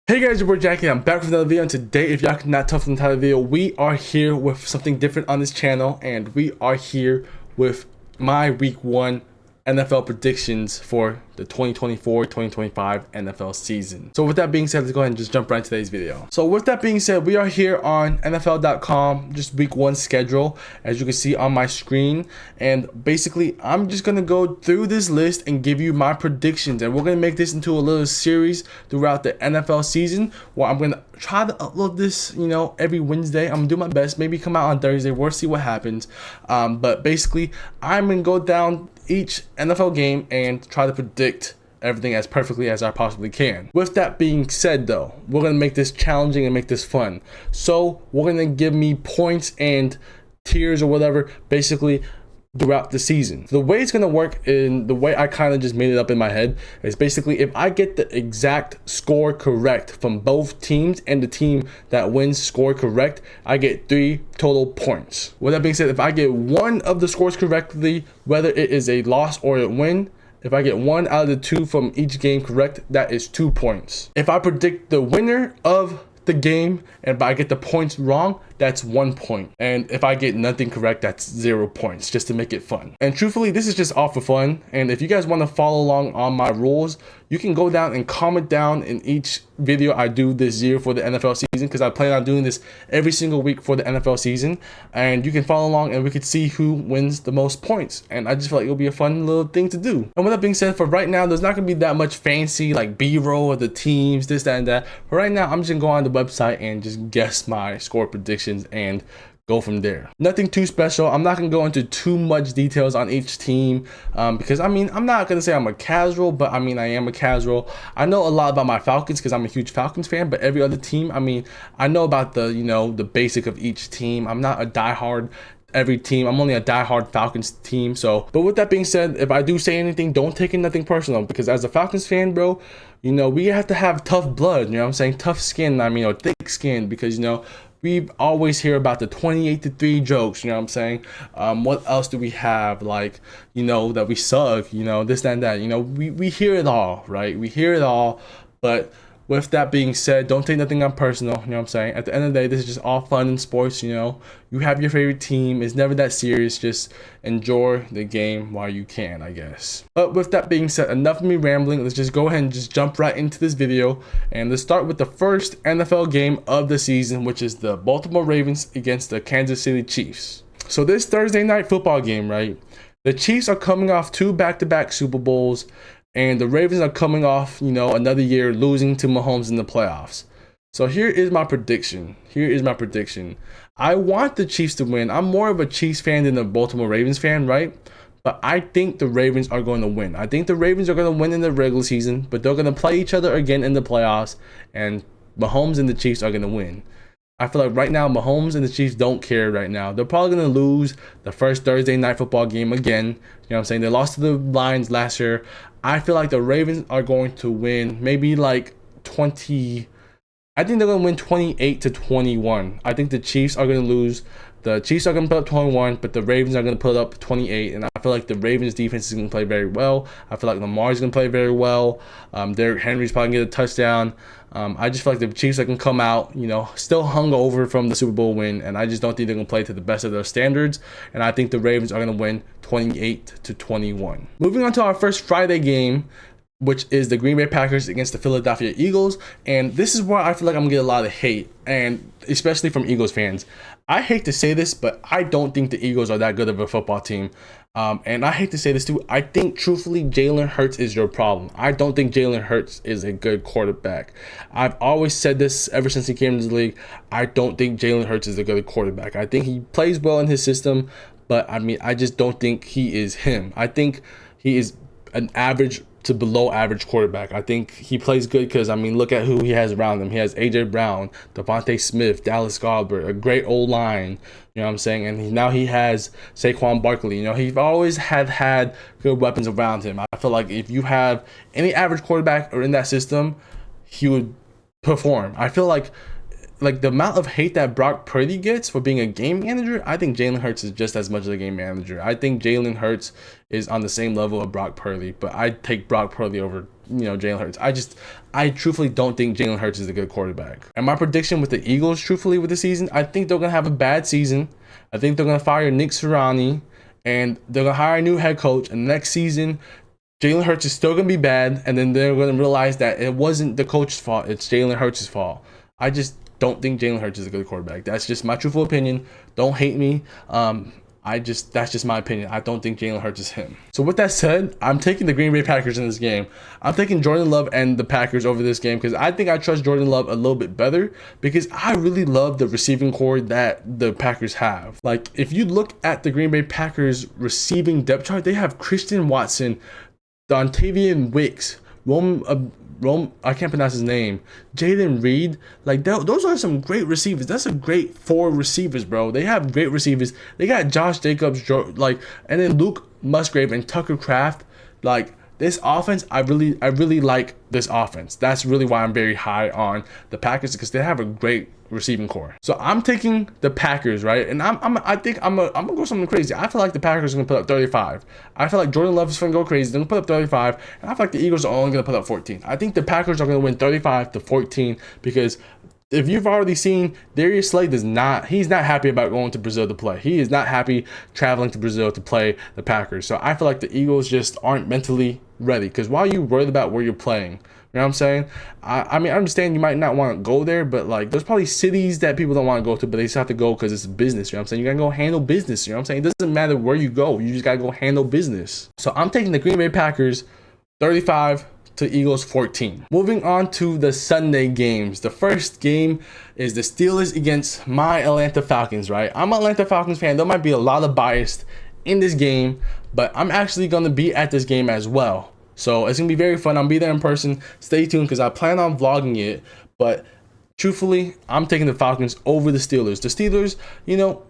Hey guys, your boy Jackie. I'm back with another video, and today, if y'all cannot tell from the title of the video, we are here with something different on this channel, and we are here with my week 1 NFL predictions for the 2024-2025 NFL season. So with that being said, let's go ahead and just jump right into today's video. So with that being said, we are here on NFL.com, just week 1 schedule, as you can see on my screen. And basically, I'm just going to go through this list and give you my predictions. And we're going to make this into a little series throughout the NFL season, where I'm going to try to upload this, every Wednesday. I'm going to do my best, maybe come out on Thursday. We'll see what happens. But basically, I'm going to go down each NFL game and try to predict everything as perfectly as I possibly can. With that being said, though, we're going to make this challenging and make this fun. So we're going to give me points and tiers or whatever, basically throughout the season. The way it's going to work, in the way I kind of just made it up in my head, is basically if I get the exact score correct from both teams and the team that wins score correct, I get 3 total points. With that being said, if I get one of the scores correctly, whether it is a loss or a win, if I get 1 out of the 2 from each game correct, that is 2 points. If I predict the winner of the game and if I get the points wrong, that's 1 point. And if I get nothing correct, that's 0 points, just to make it fun. And truthfully, this is just all for fun. And if you guys want to follow along on my rules, you can go down and comment down in each video I do this year for the NFL season, because I plan on doing this every single week for the NFL season. And you can follow along and we could see who wins the most points. And I just feel like it'll be a fun little thing to do. And with that being said, for right now, there's not going to be that much fancy like B-roll of the teams, this, that, and that. For right now, I'm just going to go on the website and just guess my score predictions and go from there. Nothing too special. I'm not gonna go into too much details on each team, because I'm not gonna say I'm a casual, but I am a casual. I know a lot about my Falcons because I'm a huge Falcons fan, but every other team, I know about the the basic of each team. I'm not a diehard every team. I'm only a diehard Falcons team. So, but with that being said, if I do say anything, don't take it nothing personal, because as a Falcons fan, bro, we have to have tough blood, tough skin, or thick skin, because we always hear about the 28-3 jokes, what else do we have, like, that we suck, this, that, and that, we hear it all, right? We hear it all. But with that being said, don't take nothing on personal, At the end of the day, this is just all fun and sports, You have your favorite team. It's never that serious. Just enjoy the game while you can, I guess. But with that being said, enough of me rambling. Let's just go ahead and just jump right into this video. And let's start with the first NFL game of the season, which is the Baltimore Ravens against the Kansas City Chiefs. So this Thursday night football game, right? The Chiefs are coming off 2 back-to-back Super Bowls. And the Ravens are coming off, another year losing to Mahomes in the playoffs. So here is my prediction. I want the Chiefs to win. I'm more of a Chiefs fan than a Baltimore Ravens fan, right? But I think the Ravens are going to win. I think the Ravens are going to win in the regular season, but they're going to play each other again in the playoffs, and Mahomes and the Chiefs are going to win. I feel like right now, Mahomes and the Chiefs don't care right now. They're probably going to lose the first Thursday night football game again. They lost to the Lions last year. I feel like the Ravens are going to win maybe like 20. I think they're going to win 28-21. I think the Chiefs are going to lose. The Chiefs are going to put up 21, but the Ravens are going to put up 28. And I feel like the Ravens defense is going to play very well. I feel like Lamar's going to play very well. Derrick Henry's probably going to get a touchdown. I just feel like the Chiefs are going to come out, still hungover from the Super Bowl win. And I just don't think they're going to play to the best of their standards. And I think the Ravens are going to win 28-21. Moving on to our first Friday game, which is the Green Bay Packers against the Philadelphia Eagles. And this is where I feel like I'm going to get a lot of hate, and especially from Eagles fans. I hate to say this, but I don't think the Eagles are that good of a football team. And I hate to say this too. I think, truthfully, Jalen Hurts is your problem. I don't think Jalen Hurts is a good quarterback. I've always said this ever since he came into the league. I don't think Jalen Hurts is a good quarterback. I think he plays well in his system, but I just don't think he is him. I think he is an average to below average quarterback. I think he plays good because, look at who he has around him. He has A.J. Brown, Devontae Smith, Dallas Goedert, a great old line, and now he has Saquon Barkley. He's always had good weapons around him. I feel like if you have any average quarterback or in that system, he would perform. I feel like the amount of hate that Brock Purdy gets for being a game manager, I think Jalen Hurts is just as much of a game manager. I think Jalen Hurts is on the same level of Brock Purdy, but I take Brock Purdy over Jalen Hurts. I truthfully don't think Jalen Hurts is a good quarterback. And my prediction with the Eagles, truthfully, with the season, I think they're gonna have a bad season. I think they're gonna fire Nick Sirianni, and they're gonna hire a new head coach. And next season, Jalen Hurts is still gonna be bad, and then they're gonna realize that it wasn't the coach's fault; it's Jalen Hurts' fault. I just don't think Jalen Hurts is a good quarterback. That's just my truthful opinion. Don't hate me. That's just my opinion. I don't think Jalen Hurts is him. So with that said, I'm taking the Green Bay Packers in this game. I'm taking Jordan Love and the Packers over this game because I think I trust Jordan Love a little bit better because I really love the receiving core that the Packers have. Like, if you look at the Green Bay Packers receiving depth chart, they have Christian Watson, Dontavian Wicks, I can't pronounce his name, Jaden Reed. Like, those are some great receivers. That's a great 4 receivers, bro. They have great receivers. They got Josh Jacobs, and then Luke Musgrave and Tucker Kraft. Like, this offense, I really like this offense. That's really why I'm very high on the Packers, because they have a great receiving core. So I'm taking the Packers, right? And I think I'm gonna go something crazy. I feel like the Packers are gonna put up 35. I feel like Jordan Love is gonna go crazy. They're gonna put up 35, and I feel like the Eagles are only gonna put up 14. I think the Packers are gonna win 35-14 because if you've already seen, Darius Slay he's not happy about going to Brazil to play. He is not happy traveling to Brazil to play the Packers. So I feel like the Eagles just aren't mentally ready. Because why are you worried about where you're playing? You know what I'm saying? I mean, I understand you might not want to go there, but like, there's probably cities that people don't want to go to, but they just have to go because it's business. You know what I'm saying? You gotta go handle business. You know what I'm saying? It doesn't matter where you go. You just gotta go handle business. So I'm taking the Green Bay Packers 35 to Eagles 14. Moving on to the Sunday games. The first game is the Steelers against my Atlanta Falcons, right? I'm an Atlanta Falcons fan. There might be a lot of bias in this game, but I'm actually going to be at this game as well. So it's going to be very fun. I'll be there in person. Stay tuned because I plan on vlogging it, but truthfully, I'm taking the Falcons over the Steelers. The Steelers,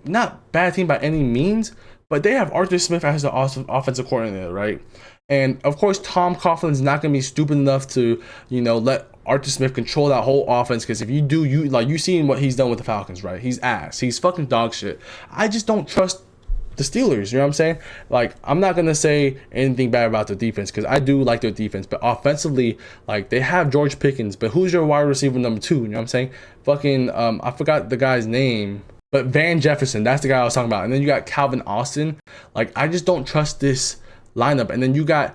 not bad team by any means, but they have Arthur Smith as the offensive coordinator, right? And of course, Tom Coughlin's not gonna be stupid enough to, let Arthur Smith control that whole offense. Because if you do, you seen what he's done with the Falcons, right? He's ass. He's fucking dog shit. I just don't trust the Steelers. You know what I'm saying? Like, I'm not gonna say anything bad about their defense because I do like their defense, but offensively, like, they have George Pickens, but who's your wide receiver number 2? You know what I'm saying? Fucking I forgot the guy's name. But Van Jefferson, that's the guy I was talking about. And then you got Calvin Austin. Like, I just don't trust this lineup. And then you got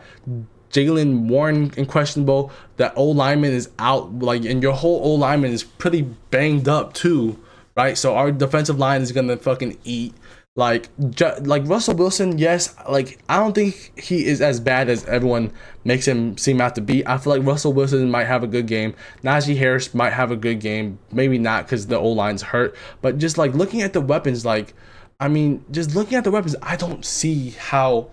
Jalen Warren in questionable. That old lineman is out, and your whole old lineman is pretty banged up too, right? So our defensive line is gonna fucking eat. Like Russell Wilson, yes, I don't think he is as bad as everyone makes him seem out to be. I feel like Russell Wilson might have a good game. Najee Harris might have a good game. Maybe not because the O-line's hurt. But just looking at the weapons, I don't see how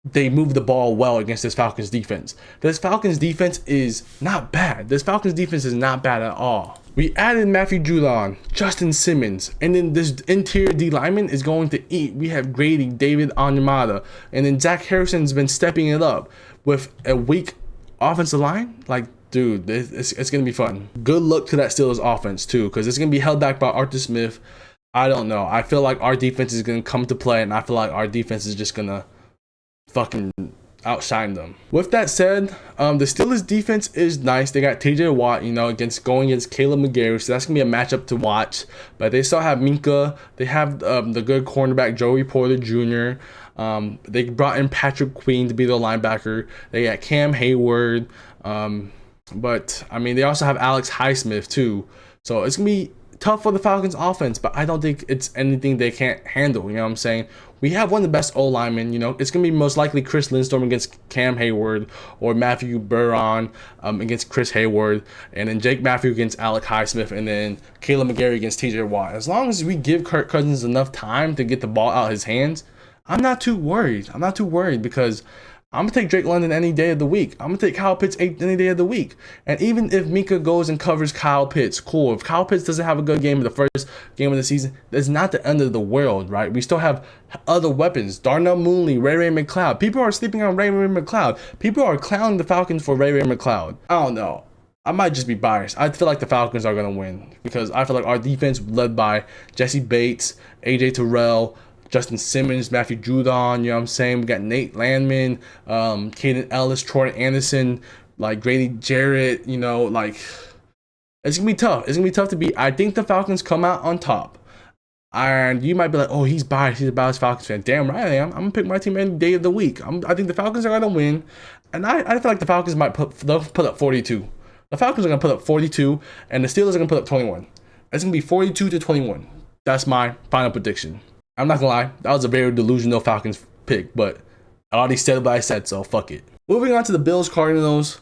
they move the ball well against this Falcons defense. This Falcons defense is not bad. This Falcons defense is not bad at all. We added Matthew Judon, Justin Simmons, and then this interior D lineman is going to eat. We have Grady, David Onyemata, and then Zach Harrison's been stepping it up with a weak offensive line. Dude, it's going to be fun. Good luck to that Steelers offense too, because it's going to be held back by Arthur Smith. I don't know. I feel like our defense is going to come to play, and I feel like our defense is just going to fucking outshine them. With that said, the Steelers defense is nice. They got TJ Watt, going against Caleb McGarry, so that's gonna be a matchup to watch. But they still have Minka. They have the good cornerback Joey Porter Jr. They brought in Patrick Queen to be their linebacker. They got Cam Hayward. But I mean, they also have Alex Highsmith too. So it's gonna be tough for the Falcons offense, but I don't think it's anything they can't handle. You know what I'm saying? We have one of the best O-linemen. It's going to be most likely Chris Lindstrom against Cam Hayward, or Matthew Burron against Chris Hayward, and then Jake Matthew against Alex Highsmith, and then Caleb McGarry against TJ Watt. As long as we give Kirk Cousins enough time to get the ball out of his hands, I'm not too worried. Because I'm going to take Drake London any day of the week. I'm going to take Kyle Pitts any day of the week. And even if Minka goes and covers Kyle Pitts, cool. If Kyle Pitts doesn't have a good game in the first game of the season, that's not the end of the world, right? We still have other weapons. Darnell Mooney, Ray McLeod. People are sleeping on Ray McLeod. People are clowning the Falcons for Ray McLeod. I don't know. I might just be biased. I feel like the Falcons are going to win because I feel like our defense led by Jesse Bates, AJ Terrell, Justin Simmons, Matthew Judon, you know what I'm saying? We got Nate Landman, Caden Ellis, Troy Anderson. like Grady Jarrett, you know, like it's gonna be tough. It's gonna be tough to beat. I think the Falcons come out on top. And you might be like, oh, he's biased. He's a biased Falcons fan. Damn right I am. I'm gonna pick my team any day of the week. I think the Falcons are gonna win, and I feel like the Falcons they'll put up 42. The Falcons are gonna put up 42, and the Steelers are gonna put up 21. It's gonna be 42-21. That's my final prediction. I'm not gonna lie, that was a very delusional Falcons pick, but I already said what I said, so fuck it. Moving on to the Bills Cardinals.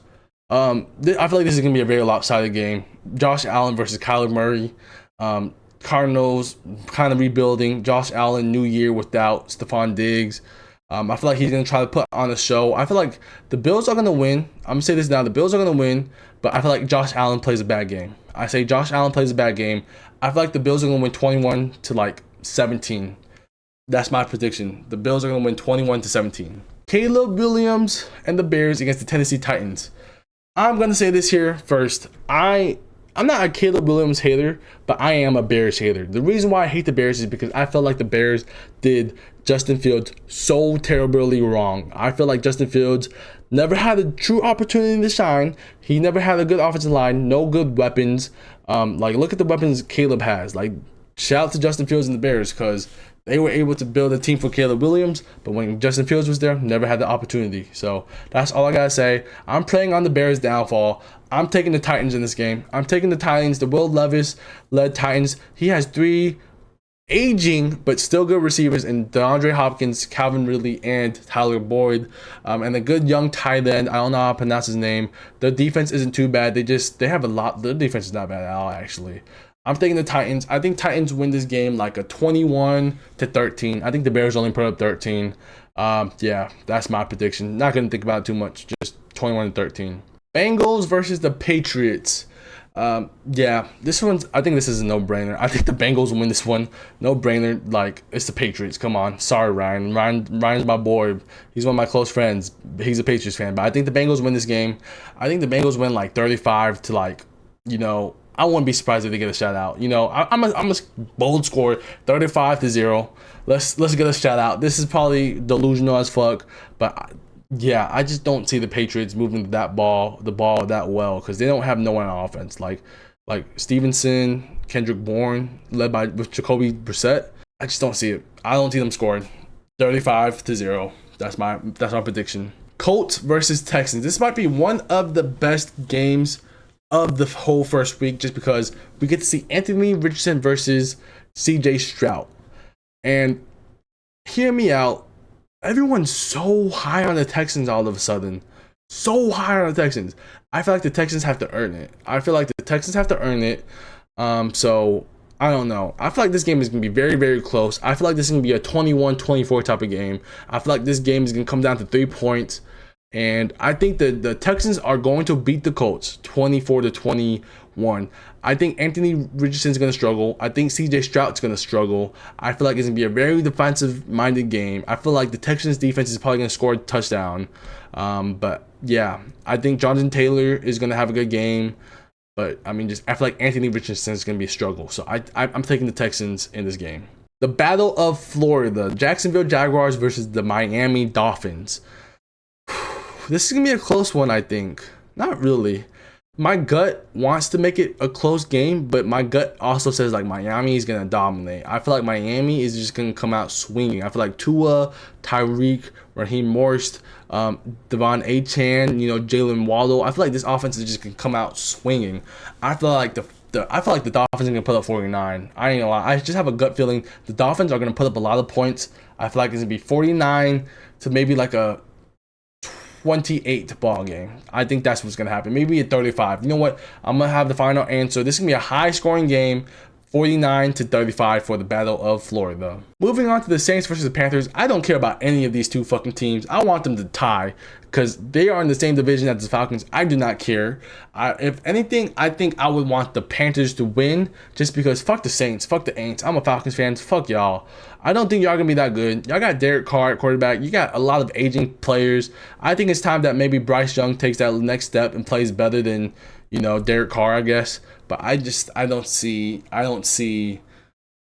I feel like this is gonna be a very lopsided game. Josh Allen versus Kyler Murray. Cardinals kind of rebuilding. Josh Allen, new year without Stephon Diggs. I feel like he's going to try to put on a show. I feel like the Bills are going to win. I'm going to say this now. The Bills are going to win, but I feel like Josh Allen plays a bad game. I say Josh Allen plays a bad game. I feel like the Bills are going to win 21-17. That's my prediction. The Bills are going to win 21-17. Caleb Williams and the Bears against the Tennessee Titans. I'm going to say this here first. I'm not a Caleb Williams hater, but I am a Bears hater. The reason why I hate the Bears is because I felt like the Bears did Justin Fields so terribly wrong. I feel like Justin Fields never had a true opportunity to shine. He never had a good offensive line, no good weapons. Like, look at the weapons Caleb has. Like, shout out to Justin Fields and the Bears because they were able to build a team for Caleb Williams, but when Justin Fields was there, never had the opportunity. So that's all I gotta say. I'm praying on the Bears' downfall. I'm taking the Titans in this game. I'm taking the Titans, the Will Levis-led Titans. He has 3 aging but still good receivers in DeAndre Hopkins, Calvin Ridley, and Tyler Boyd, and a good young tight end. I don't know how to pronounce his name. Their defense isn't too bad. They have a lot. Their defense is not bad at all, actually. I'm taking the Titans. I think Titans win this game like a 21-13. I think the Bears only put up 13. Yeah, that's my prediction. Not gonna think about it too much. Just 21-13. Bengals versus the Patriots. Yeah, this one's. I think this is a no-brainer. I think the Bengals win this one. No-brainer. Like, it's the Patriots. Come on. Sorry, Ryan. Ryan's my boy. He's one of my close friends. He's a Patriots fan, but I think the Bengals win this game. I think the Bengals win like 35 to like, you know. I wouldn't be surprised if they get a shutout. You know, I'm a bold score, 35-0. Let's get a shutout. This is probably delusional as fuck, but yeah, I just don't see the Patriots moving the ball that well because they don't have no one on offense. Like Stevenson, Kendrick Bourne, led with Jacoby Brissett. I just don't see it. I don't see them scoring 35-0. That's my prediction. Colts versus Texans. This might be one of the best games of the whole first week just because we get to see Anthony Richardson versus CJ Stroud. And hear me out, everyone's so high on the Texans all of a sudden. So high on the Texans. I feel like the Texans have to earn it. So I don't know. I feel like this game is going to be very, very close. I feel like this is going to be a 21-24 type of game. I feel like this game is going to come down to 3 points. And I think that the Texans are going to beat the Colts 24-21. I think Anthony Richardson's going to struggle. I think CJ Stroud's going to struggle. I feel like it's going to be a very defensive-minded game. I feel like the Texans' defense is probably going to score a touchdown. But yeah, I think Jonathan Taylor is going to have a good game. But I mean, I feel like Anthony Richardson is going to be a struggle. So I'm taking the Texans in this game. The Battle of Florida: Jacksonville Jaguars versus the Miami Dolphins. This is going to be a close one, I think. Not really. My gut wants to make it a close game, but my gut also says like Miami is going to dominate. I feel like Miami is just going to come out swinging. I feel like Tua, Tyreek, Raheem Morris, Devon Achane, Jalen Waddle. I feel like this offense is just going to come out swinging. I feel like the Dolphins are going to put up 49. I ain't gonna lie. I just have a gut feeling the Dolphins are going to put up a lot of points. I feel like it's going to be 49 to maybe like a 28 ball game. I think that's what's going to happen. Maybe a 35. You know what? I'm going to have the final answer. This is going to be a high scoring game. 49-35 for the Battle of Florida. Moving on to the Saints versus the Panthers. I don't care about any of these two fucking teams. I want them to tie because they are in the same division as the Falcons. I do not care. If anything, I think I would want the Panthers to win just because fuck the Saints, fuck the Aints. I'm a Falcons fan. Fuck y'all. I don't think y'all gonna be that good. Y'all got Derek Carr at quarterback. You got a lot of aging players. I think it's time that maybe Bryce Young takes that next step and plays better than Derek Carr, I guess. But I don't see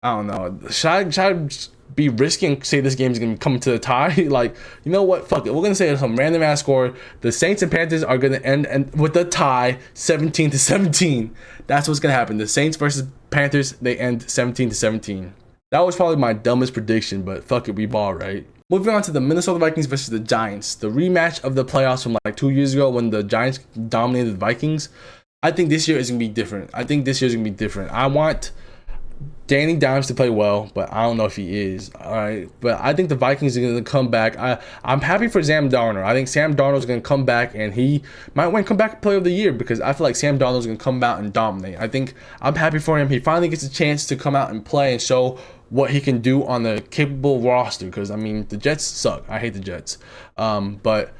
I don't know. Should I be risky and say this game is gonna come to a tie? Like, you know what? Fuck it. We're gonna say some random ass score. The Saints and Panthers are gonna end and with a tie, 17-17. That's what's gonna happen. The Saints versus Panthers, they end 17-17. That was probably my dumbest prediction, but fuck it, we ball, right? Moving on to the Minnesota Vikings versus the Giants, the rematch of the playoffs from like 2 years ago when the Giants dominated the Vikings. I think this year is gonna be different. I want Danny Dimes to play well, but I don't know if he is. All right, but I think the Vikings are going to come back. I'm happy for Sam Darnold. I think Sam Darnold is going to come back, and he might win comeback player of the year because I feel like Sam Darnold is going to come out and dominate. I'm happy for him. He finally gets a chance to come out and play and show what he can do on the capable roster. Because I mean, the Jets suck. I hate the Jets. But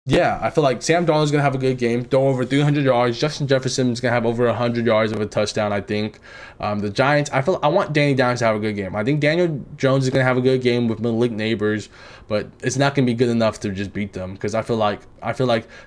yeah, I feel like Sam Darnold is going to have a good game, throw over 300 yards. Justin Jefferson is going to have over 100 yards of a touchdown, I think. The Giants, I want Danny Dimes to have a good game. I think Daniel Jones is going to have a good game with Malik Neighbors, but it's not going to be good enough to just beat them because I feel like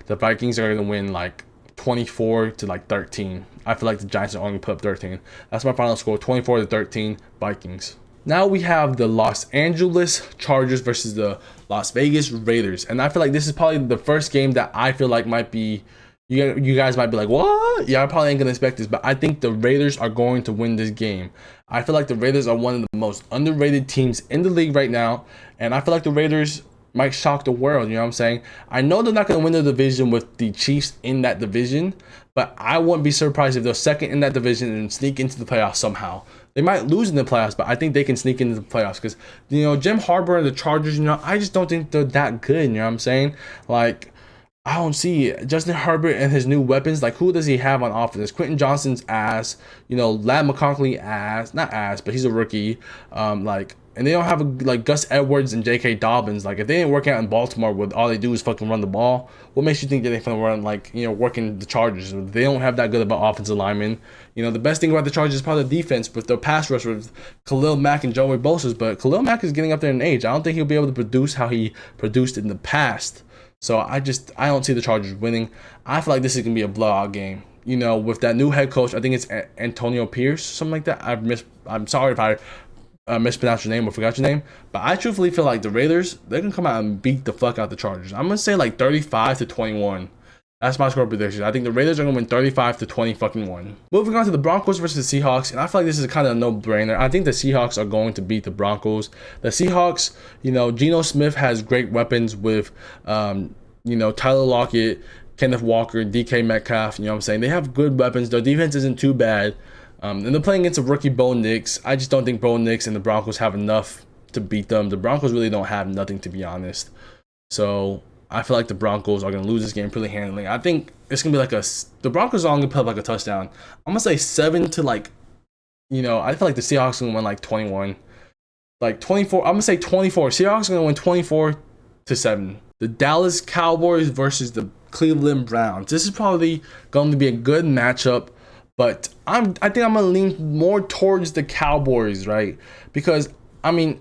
the Vikings are going to win like 24 to like 13. I feel like the Giants are only going to put up 13. That's my final score, 24 to 13 Vikings. Now we have the Los Angeles Chargers versus the Las Vegas Raiders. And I feel like this is probably the first game that I feel like might be, you guys might be like, what? Yeah, I probably ain't going to expect this. But I think the Raiders are going to win this game. I feel like the Raiders are one of the most underrated teams in the league right now. And I feel like the Raiders might shock the world, you know what I'm saying? I know they're not going to win the division with the Chiefs in that division, but I wouldn't be surprised if they're second in that division and sneak into the playoffs somehow. They might lose in the playoffs, but I think they can sneak into the playoffs because, you know, Jim Harbaugh and the Chargers, you know, I just don't think they're that good, you know what I'm saying? Like, I don't see Justin Herbert and his new weapons. Like, who does he have on offense? Quentin Johnson's ass, you know, Ladd McConkey ass, not ass, but he's a rookie. And they don't have like Gus Edwards and J.K. Dobbins. Like, if they didn't work out in Baltimore, with all they do is fucking run the ball, what makes you think that they're gonna run like, you know, working the Chargers? They don't have that good of an offensive lineman. You know, the best thing about the Chargers is probably the defense with their pass rush with Khalil Mack and Joey Bosa. But Khalil Mack is getting up there in age. I don't think he'll be able to produce how he produced in the past. So I don't see the Chargers winning. I feel like this is gonna be a blowout game. You know, with that new head coach, I think it's Antonio Pierce, something like that. I'm sorry if I mispronounced your name or forgot your name, but I truthfully feel like the Raiders, they're gonna come out and beat the fuck out the Chargers. I'm gonna say like 35-21. That's my score prediction. I think the Raiders are gonna win 35-20 fucking one. Moving on to the Broncos versus the Seahawks, and I feel like this is kind of a no-brainer. I think the Seahawks are going to beat the Broncos. The Seahawks, you know, Geno Smith has great weapons with, you know, Tyler Lockett, Kenneth Walker, DK Metcalf. You know what I'm saying? They have good weapons. Their defense isn't too bad. And they're playing against a rookie Bo Nix. I just don't think Bo Nix and the Broncos have enough to beat them. The Broncos really don't have nothing, to be honest. So I feel like the Broncos are going to lose this game pretty handily. I think it's going to be like the Broncos are only going to put up like a touchdown. I'm going to say 7 to like, you know, I feel like the Seahawks are going to win like 21. Like 24, I'm going to say 24. Seahawks are going to win 24-7. The Dallas Cowboys versus the Cleveland Browns. This is probably going to be a good matchup. But I think I'm gonna lean more towards the Cowboys, right? Because I mean,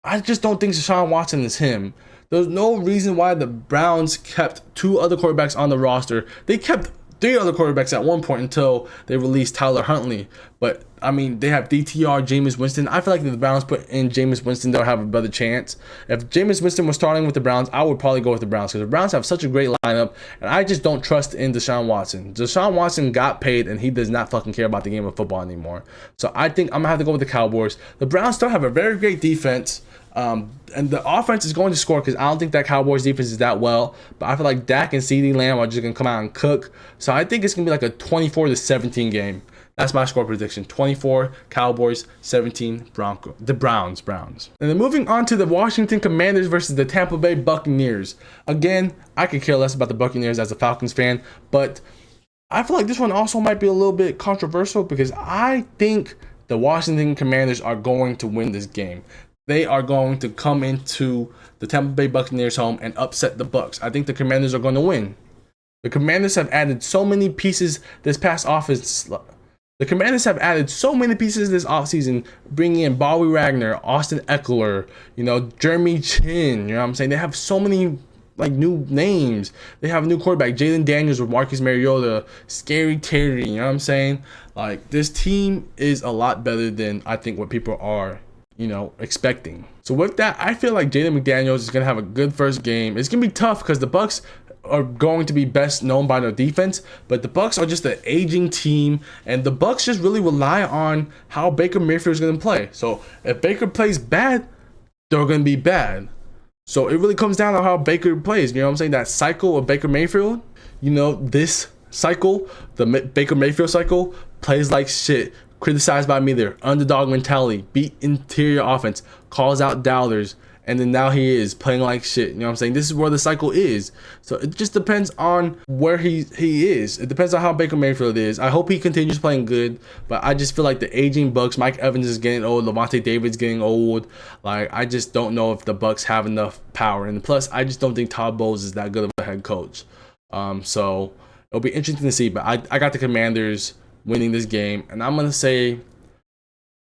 I just don't think Deshaun Watson is him. There's no reason why the Browns kept 2 other quarterbacks on the roster. They kept 3 other quarterbacks at one point until they released Tyler Huntley. But I mean, they have DTR, Jameis Winston. I feel like if the Browns put in Jameis Winston, they'll have a better chance. If Jameis Winston was starting with the Browns, I would probably go with the Browns because the Browns have such a great lineup, and I just don't trust in Deshaun Watson. Deshaun Watson got paid, and he does not fucking care about the game of football anymore. So I think I'm gonna have to go with the Cowboys. The Browns still have a very great defense. And the offense is going to score because I don't think that Cowboys defense is that well. But I feel like Dak and CeeDee Lamb are just going to come out and cook. So I think it's going to be like a 24-17 game. That's my score prediction. 24 Cowboys, 17 Broncos. The Browns. And then moving on to the Washington Commanders versus the Tampa Bay Buccaneers. Again, I could care less about the Buccaneers as a Falcons fan. But I feel like this one also might be a little bit controversial because I think the Washington Commanders are going to win this game. They are going to come into the Tampa Bay Buccaneers home and upset the Bucks. I think the Commanders are going to win. The Commanders have added so many pieces this past offseason. The Commanders have added so many pieces this offseason, bringing in Bobby Wagner, Austin Eckler, you know, Jeremy Chin. You know what I'm saying? They have so many like new names. They have a new quarterback, Jalen Daniels with Marcus Mariota, Scary Terry. You know what I'm saying? Like, this team is a lot better than I think what people are, expecting. So with that, I feel like Jaden McDaniels is gonna have a good first game. It's gonna be tough because the Bucks are going to be best known by their defense, but the Bucks are just an aging team, and the Bucks just really rely on how Baker Mayfield is gonna play. So if Baker plays bad, they're gonna be bad. So it really comes down to how Baker plays. You know what I'm saying? That cycle of Baker Mayfield, this cycle, the Baker Mayfield cycle, plays like shit. Criticized by me there. Underdog mentality. Beat interior offense. Calls out doubters. And then now he is playing like shit. You know what I'm saying? This is where the cycle is. So it just depends on where he is. It depends on how Baker Mayfield is. I hope he continues playing good. But I just feel like the aging Bucks, Mike Evans is getting old. Levante David's getting old. Like, I just don't know if the Bucks have enough power. And plus, I just don't think Todd Bowles is that good of a head coach. So it'll be interesting to see. But I got the Commanders winning this game, and I'm gonna say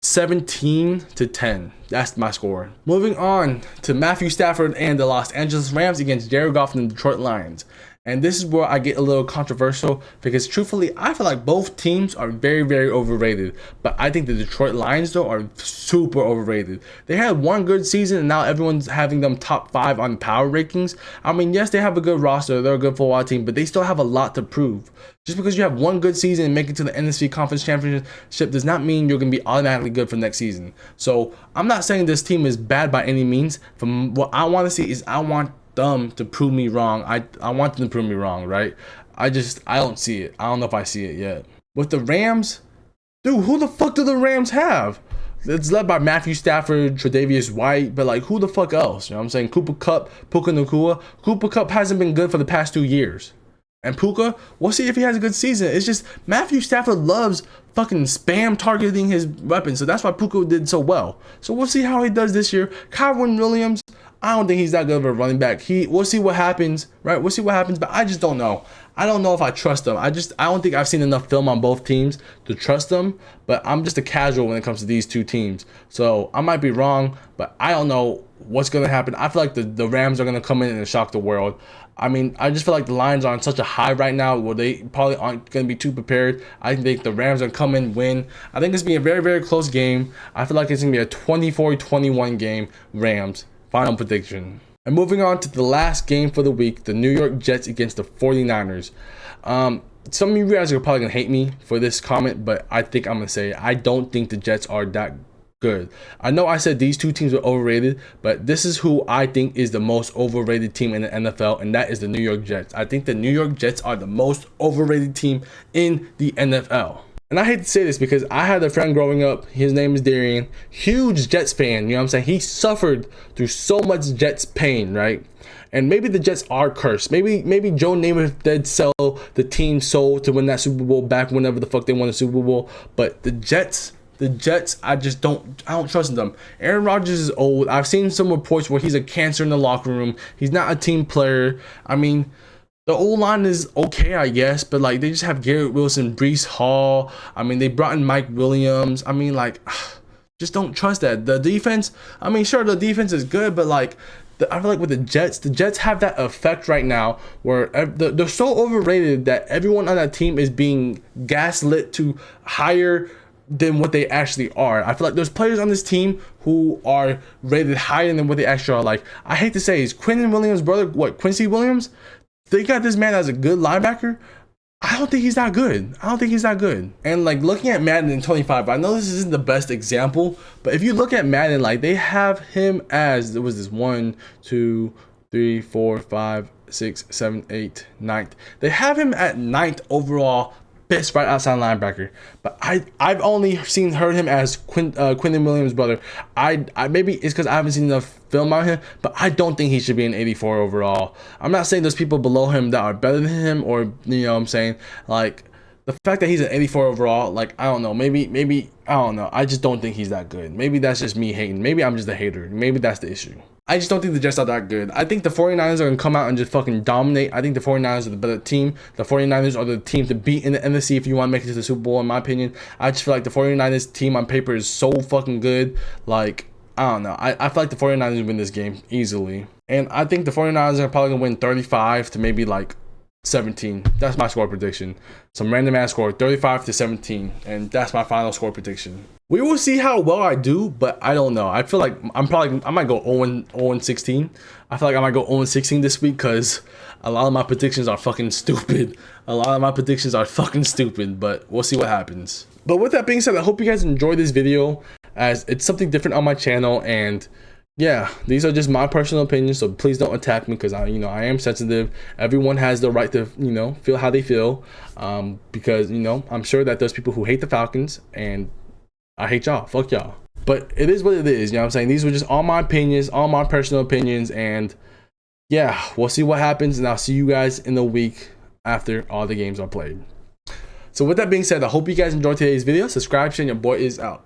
17-10. That's my score. Moving on to Matthew Stafford and the Los Angeles Rams against Jared Goff and the Detroit Lions. And this is where I get a little controversial because truthfully, I feel like both teams are very, very overrated. But I think the Detroit Lions, though, are super overrated. They had one good season, and now everyone's having them top 5 on power rankings. I mean, yes, they have a good roster. They're a good football team, but they still have a lot to prove. Just because you have one good season and make it to the NFC Conference Championship does not mean you're going to be automatically good for next season. So I'm not saying this team is bad by any means. From what I want to see is I want them to prove me wrong. I want them to prove me wrong, right? I don't see it. I don't know if I see it yet. With the Rams, dude, who the fuck do the Rams have? It's led by Matthew Stafford, Tre'Davious White, but like, who the fuck else? You know what I'm saying? Cooper Kupp, Puka Nacua. Cooper Kupp hasn't been good for the past 2 years. And Puka, we'll see if he has a good season. It's just Matthew Stafford loves fucking spam targeting his weapons, so that's why Puka did so well. So we'll see how he does this year. Kyron Williams, I don't think he's that good of a running back. We'll see what happens, right? We'll see what happens, but I just don't know. I don't know if I trust them. I don't think I've seen enough film on both teams to trust them, but I'm just a casual when it comes to these two teams. So I might be wrong, but I don't know what's going to happen. I feel like the Rams are going to come in and shock the world. I mean, I just feel like the Lions are on such a high right now where they probably aren't going to be too prepared. I think the Rams are going to come in, win. I think it's going to be a very, very close game. I feel like it's going to be a 24-21 game, Rams. Final prediction. And moving on to the last game for the week, the New York Jets against the 49ers. Some of you guys are probably going to hate me for this comment, but I think I'm going to say I don't think the Jets are that good. I know I said these two teams are overrated, but this is who I think is the most overrated team in the NFL, and that is the New York Jets. I think the New York Jets are the most overrated team in the NFL. And I hate to say this because I had a friend growing up, his name is Darian, huge Jets fan, you know what I'm saying? He suffered through so much Jets pain, right? And maybe the Jets are cursed. Maybe Joe Namath did sell the team sold to win that Super Bowl back whenever the fuck they won the Super Bowl. But the Jets, I don't trust them. Aaron Rodgers is old. I've seen some reports where he's a cancer in the locker room. He's not a team player. I mean, the O-line is okay, I guess, but like they just have Garrett Wilson, Breece Hall. I mean, they brought in Mike Williams. I mean, like, just don't trust that. The defense, I mean, sure, the defense is good, but like, I feel like with the Jets have that effect right now where they're so overrated that everyone on that team is being gaslit to higher than what they actually are. I feel like there's players on this team who are rated higher than what they actually are. Like, I hate to say, is Quincy Williams' brother, Quincy Williams? They got this man as a good linebacker. I don't think he's that good. And like looking at Madden in 25, I know this isn't the best example, but if you look at Madden, like they have him as, there was this 1, 2, 3, 4, 5, 6, 7, 8, 9th. They have him at 9th overall, best right outside linebacker. But I've only heard him as Quinton Williams' brother. I maybe it's because I haven't seen enough film on him, but I don't think he should be an 84 overall. I'm not saying there's people below him that are better than him, or you know what I'm saying, like the fact that he's an 84 overall, like I don't know, maybe I don't know. I just don't think he's that good. Maybe that's just me hating. Maybe I'm just a hater. Maybe that's the issue. I just don't think the Jets are that good. I think the 49ers are going to come out and just fucking dominate. I think the 49ers are the better team. The 49ers are the team to beat in the NFC if you want to make it to the Super Bowl, in my opinion. I just feel like the 49ers team on paper is so fucking good. Like, I don't know. I feel like the 49ers win this game easily. And I think the 49ers are probably going to win 35 to maybe like 17. That's my score prediction. Some random ass score, 35 to 17. And that's my final score prediction. We will see how well I do, but I don't know. I feel like I might go 0-16. I feel like I might go 0-16 this week because a lot of my predictions are fucking stupid. But we'll see what happens. But with that being said, I hope you guys enjoyed this video, as it's something different on my channel. And yeah, these are just my personal opinions, so please don't attack me because I am sensitive. Everyone has the right to, feel how they feel, because, I'm sure that there's people who hate the Falcons, and I hate y'all. Fuck y'all. But it is what it is, you know what I'm saying? These were just all my opinions, all my personal opinions, and yeah, we'll see what happens, and I'll see you guys in the week after all the games are played. So with that being said, I hope you guys enjoyed today's video. Subscribe, and your boy is out.